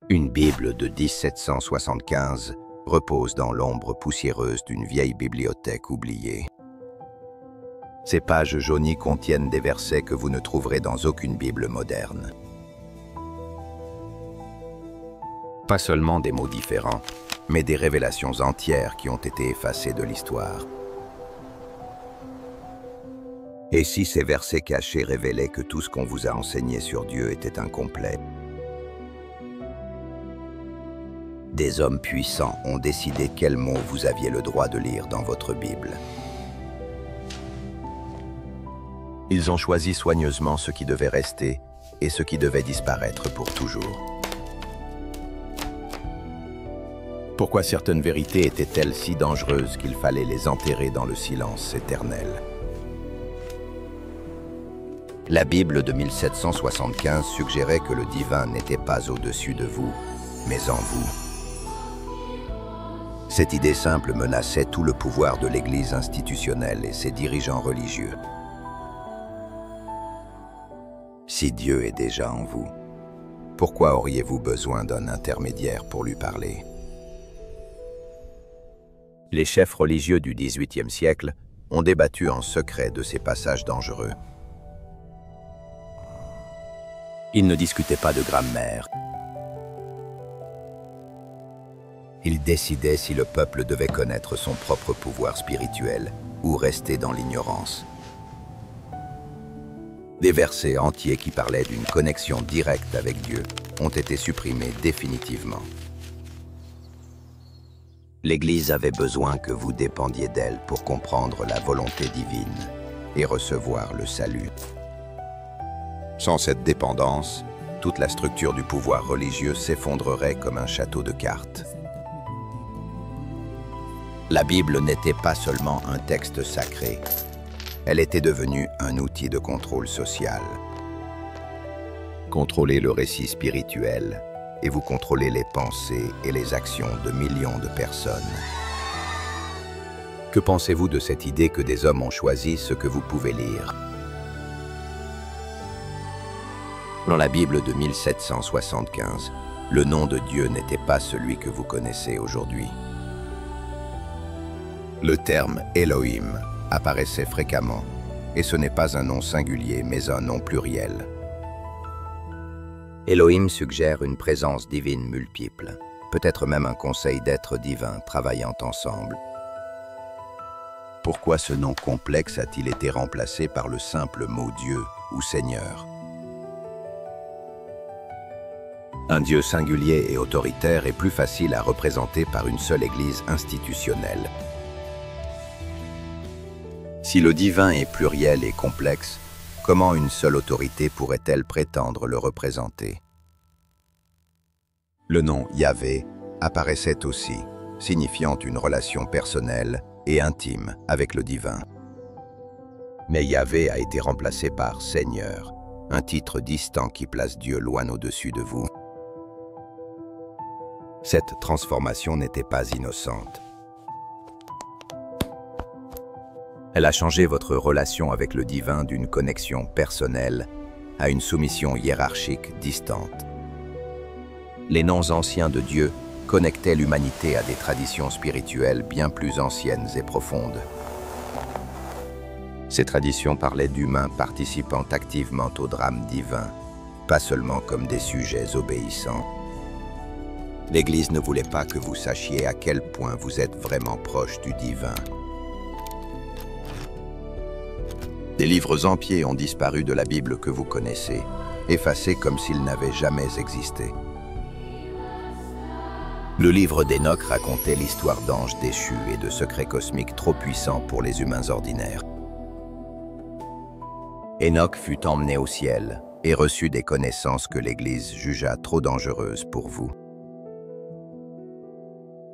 Une Bible de 1775 repose dans l'ombre poussiéreuse d'une vieille bibliothèque oubliée. Ces pages jaunies contiennent des versets que vous ne trouverez dans aucune Bible moderne. Pas seulement des mots différents, mais des révélations entières qui ont été effacées de l'histoire. Et si ces versets cachés révélaient que tout ce qu'on vous a enseigné sur Dieu était incomplet? Des hommes puissants ont décidé quels mots vous aviez le droit de lire dans votre Bible. Ils ont choisi soigneusement ce qui devait rester et ce qui devait disparaître pour toujours. Pourquoi certaines vérités étaient-elles si dangereuses qu'il fallait les enterrer dans le silence éternel? La Bible de 1775 suggérait que le divin n'était pas au-dessus de vous, mais en vous. Cette idée simple menaçait tout le pouvoir de l'Église institutionnelle et ses dirigeants religieux. Si Dieu est déjà en vous, pourquoi auriez-vous besoin d'un intermédiaire pour lui parler? Les chefs religieux du XVIIIe siècle ont débattu en secret de ces passages dangereux. Ils ne discutaient pas de grammaire. Ils décidaient si le peuple devait connaître son propre pouvoir spirituel ou rester dans l'ignorance. Des versets entiers qui parlaient d'une connexion directe avec Dieu ont été supprimés définitivement. L'Église avait besoin que vous dépendiez d'elle pour comprendre la volonté divine et recevoir le salut. Sans cette dépendance, toute la structure du pouvoir religieux s'effondrerait comme un château de cartes. La Bible n'était pas seulement un texte sacré, elle était devenue un outil de contrôle social. Contrôlez le récit spirituel et vous contrôlez les pensées et les actions de millions de personnes. Que pensez-vous de cette idée que des hommes ont choisi ce que vous pouvez lire? Dans la Bible de 1775, le nom de Dieu n'était pas celui que vous connaissez aujourd'hui. Le terme Elohim apparaissait fréquemment, et ce n'est pas un nom singulier, mais un nom pluriel. Elohim suggère une présence divine multiple, peut-être même un conseil d'êtres divins travaillant ensemble. Pourquoi ce nom complexe a-t-il été remplacé par le simple mot Dieu ou Seigneur? Un Dieu singulier et autoritaire est plus facile à représenter par une seule Église institutionnelle. Si le divin est pluriel et complexe, comment une seule autorité pourrait-elle prétendre le représenter? Le nom Yahvé apparaissait aussi, signifiant une relation personnelle et intime avec le divin. Mais Yahvé a été remplacé par Seigneur, un titre distant qui place Dieu loin au-dessus de vous. Cette transformation n'était pas innocente. Elle a changé votre relation avec le divin d'une connexion personnelle à une soumission hiérarchique distante. Les noms anciens de Dieu connectaient l'humanité à des traditions spirituelles bien plus anciennes et profondes. Ces traditions parlaient d'humains participant activement au drame divin, pas seulement comme des sujets obéissants. L'Église ne voulait pas que vous sachiez à quel point vous êtes vraiment proche du divin. Des livres entiers ont disparu de la Bible que vous connaissez, effacés comme s'ils n'avaient jamais existé. Le livre d'Enoch racontait l'histoire d'anges déchus et de secrets cosmiques trop puissants pour les humains ordinaires. Enoch fut emmené au ciel et reçut des connaissances que l'Église jugea trop dangereuses pour vous.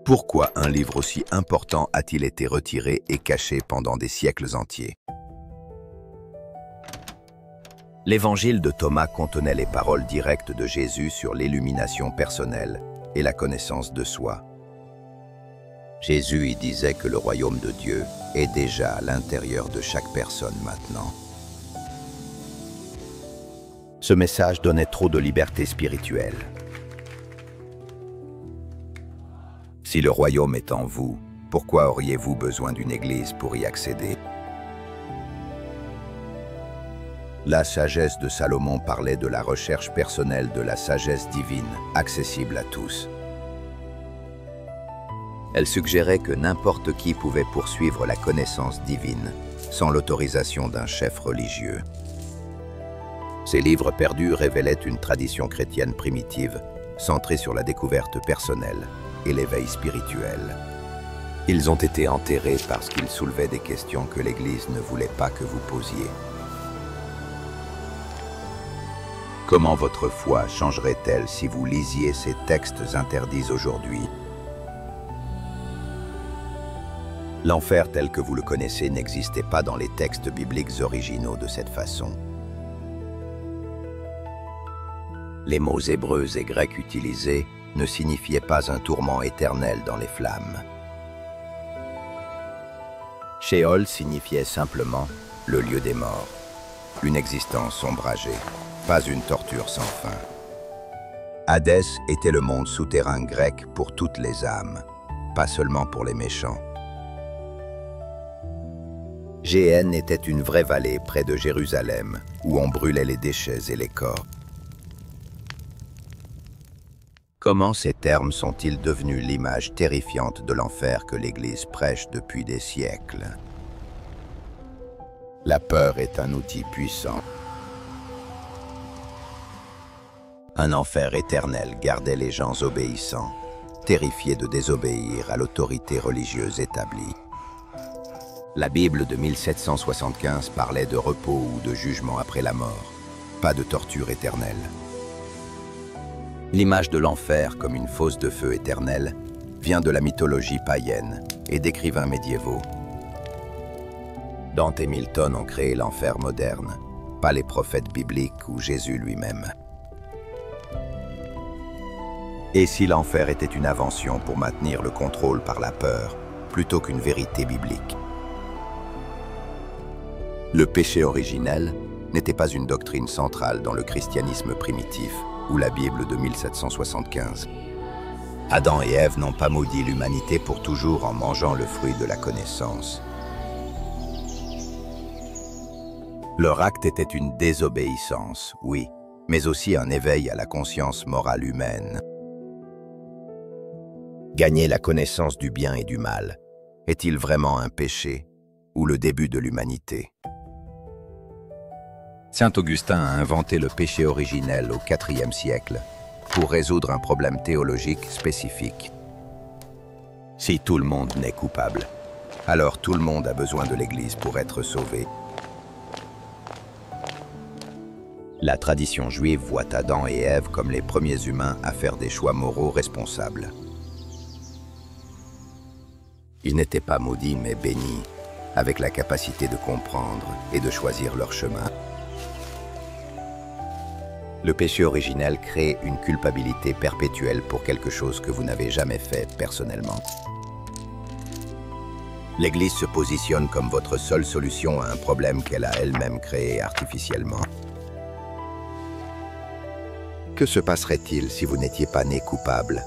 Pourquoi un livre aussi important a-t-il été retiré et caché pendant des siècles entiers? L'évangile de Thomas contenait les paroles directes de Jésus sur l'illumination personnelle et la connaissance de soi. Jésus y disait que le royaume de Dieu est déjà à l'intérieur de chaque personne maintenant. Ce message donnait trop de liberté spirituelle. Si le royaume est en vous, pourquoi auriez-vous besoin d'une église pour y accéder? La sagesse de Salomon parlait de la recherche personnelle de la sagesse divine, accessible à tous. Elle suggérait que n'importe qui pouvait poursuivre la connaissance divine, sans l'autorisation d'un chef religieux. Ces livres perdus révélaient une tradition chrétienne primitive, centrée sur la découverte personnelle et l'éveil spirituel. Ils ont été enterrés parce qu'ils soulevaient des questions que l'Église ne voulait pas que vous posiez. Comment votre foi changerait-elle si vous lisiez ces textes interdits aujourd'hui? L'enfer tel que vous le connaissez n'existait pas dans les textes bibliques originaux de cette façon. Les mots hébreux et grecs utilisés ne signifiaient pas un tourment éternel dans les flammes. Sheol signifiait simplement le lieu des morts, une existence ombragée, pas une torture sans fin. Hadès était le monde souterrain grec pour toutes les âmes, pas seulement pour les méchants. Géhenne était une vraie vallée près de Jérusalem, où on brûlait les déchets et les corps. Comment ces termes sont-ils devenus l'image terrifiante de l'enfer que l'Église prêche depuis des siècles? La peur est un outil puissant. Un enfer éternel gardait les gens obéissants, terrifiés de désobéir à l'autorité religieuse établie. La Bible de 1775 parlait de repos ou de jugement après la mort, pas de torture éternelle. L'image de l'enfer comme une fosse de feu éternelle vient de la mythologie païenne et d'écrivains médiévaux. Dante et Milton ont créé l'enfer moderne, pas les prophètes bibliques ou Jésus lui-même. Et si l'enfer était une invention pour maintenir le contrôle par la peur, plutôt qu'une vérité biblique? Le péché originel n'était pas une doctrine centrale dans le christianisme primitif ou la Bible de 1775. Adam et Ève n'ont pas maudit l'humanité pour toujours en mangeant le fruit de la connaissance. Leur acte était une désobéissance, oui, mais aussi un éveil à la conscience morale humaine. Gagner la connaissance du bien et du mal, est-il vraiment un péché ou le début de l'humanité? Saint Augustin a inventé le péché originel au IVe siècle pour résoudre un problème théologique spécifique. Si tout le monde n'est coupable, alors tout le monde a besoin de l'Église pour être sauvé. La tradition juive voit Adam et Ève comme les premiers humains à faire des choix moraux responsables. Ils n'étaient pas maudits mais bénis, avec la capacité de comprendre et de choisir leur chemin. Le péché originel crée une culpabilité perpétuelle pour quelque chose que vous n'avez jamais fait personnellement. L'Église se positionne comme votre seule solution à un problème qu'elle a elle-même créé artificiellement. Que se passerait-il si vous n'étiez pas né coupable,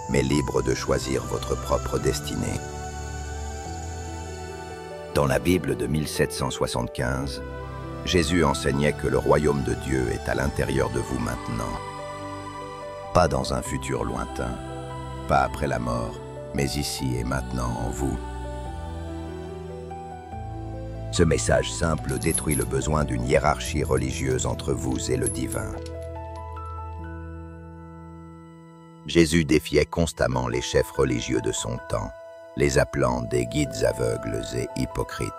mais libre de choisir votre propre destinée? Dans la Bible de 1775, Jésus enseignait que le royaume de Dieu est à l'intérieur de vous maintenant. Pas dans un futur lointain, pas après la mort, mais ici et maintenant en vous. Ce message simple détruit le besoin d'une hiérarchie religieuse entre vous et le divin. Jésus défiait constamment les chefs religieux de son temps, les appelant des guides aveugles et hypocrites.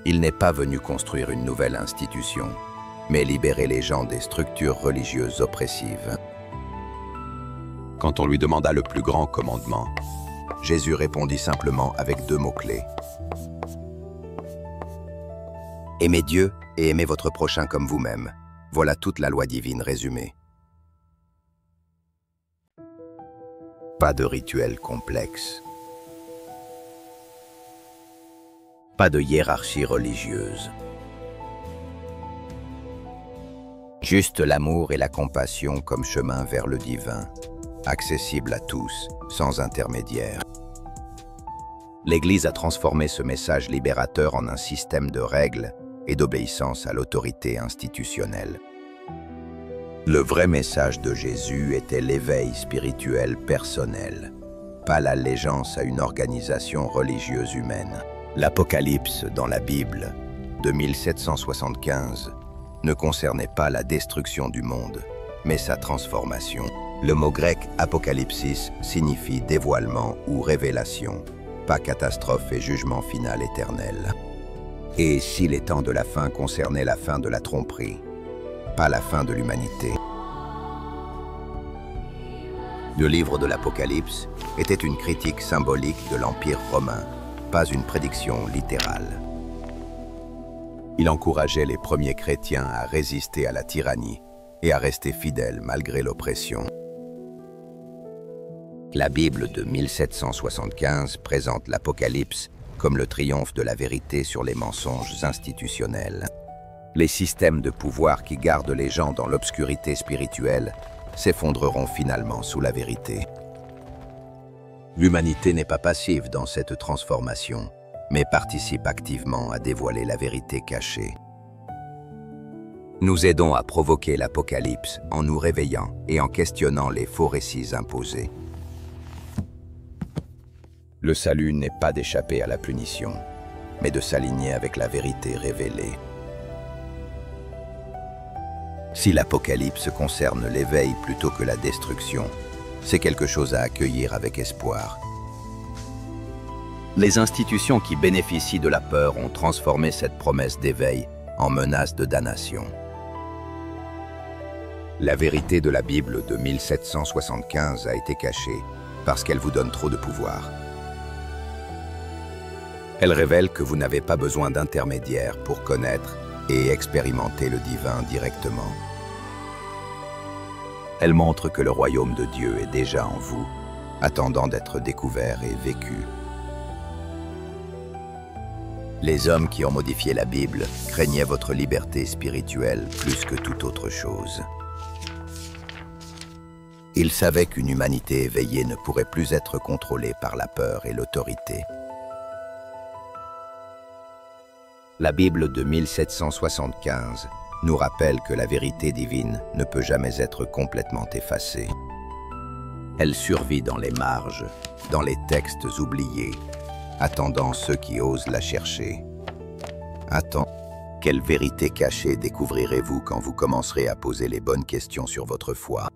Il n'est pas venu construire une nouvelle institution, mais libérer les gens des structures religieuses oppressives. Quand on lui demanda le plus grand commandement, Jésus répondit simplement avec 2 mots-clés. Aimez Dieu et aimez votre prochain comme vous-même. Voilà toute la loi divine résumée. Pas de rituel complexe. Pas de hiérarchie religieuse. Juste l'amour et la compassion comme chemin vers le divin. accessible à tous, sans intermédiaire. L'Église a transformé ce message libérateur en un système de règles et d'obéissance à l'autorité institutionnelle. Le vrai message de Jésus était l'éveil spirituel personnel, pas l'allégeance à une organisation religieuse humaine. L'Apocalypse dans la Bible de 1775 ne concernait pas la destruction du monde, mais sa transformation. Le mot grec « apocalypsis » signifie dévoilement ou révélation, pas catastrophe et jugement final éternel. Et si les temps de la fin concernaient la fin de la tromperie, pas la fin de l'humanité. Le livre de l'Apocalypse était une critique symbolique de l'Empire romain, pas une prédiction littérale. Il encourageait les premiers chrétiens à résister à la tyrannie et à rester fidèles malgré l'oppression. La Bible de 1775 présente l'Apocalypse comme le triomphe de la vérité sur les mensonges institutionnels. Les systèmes de pouvoir qui gardent les gens dans l'obscurité spirituelle s'effondreront finalement sous la vérité. L'humanité n'est pas passive dans cette transformation, mais participe activement à dévoiler la vérité cachée. Nous aidons à provoquer l'Apocalypse en nous réveillant et en questionnant les faux récits imposés. Le salut n'est pas d'échapper à la punition, mais de s'aligner avec la vérité révélée. Si l'Apocalypse concerne l'éveil plutôt que la destruction, c'est quelque chose à accueillir avec espoir. Les institutions qui bénéficient de la peur ont transformé cette promesse d'éveil en menace de damnation. La vérité de la Bible de 1775 a été cachée parce qu'elle vous donne trop de pouvoir. Elle révèle que vous n'avez pas besoin d'intermédiaires pour connaître et expérimenter le divin directement. Elle montre que le royaume de Dieu est déjà en vous, attendant d'être découvert et vécu. Les hommes qui ont modifié la Bible craignaient votre liberté spirituelle plus que toute autre chose. Ils savaient qu'une humanité éveillée ne pourrait plus être contrôlée par la peur et l'autorité. La Bible de 1775 nous rappelle que la vérité divine ne peut jamais être complètement effacée. Elle survit dans les marges, dans les textes oubliés, attendant ceux qui osent la chercher. Quelle vérité cachée découvrirez-vous quand vous commencerez à poser les bonnes questions sur votre foi?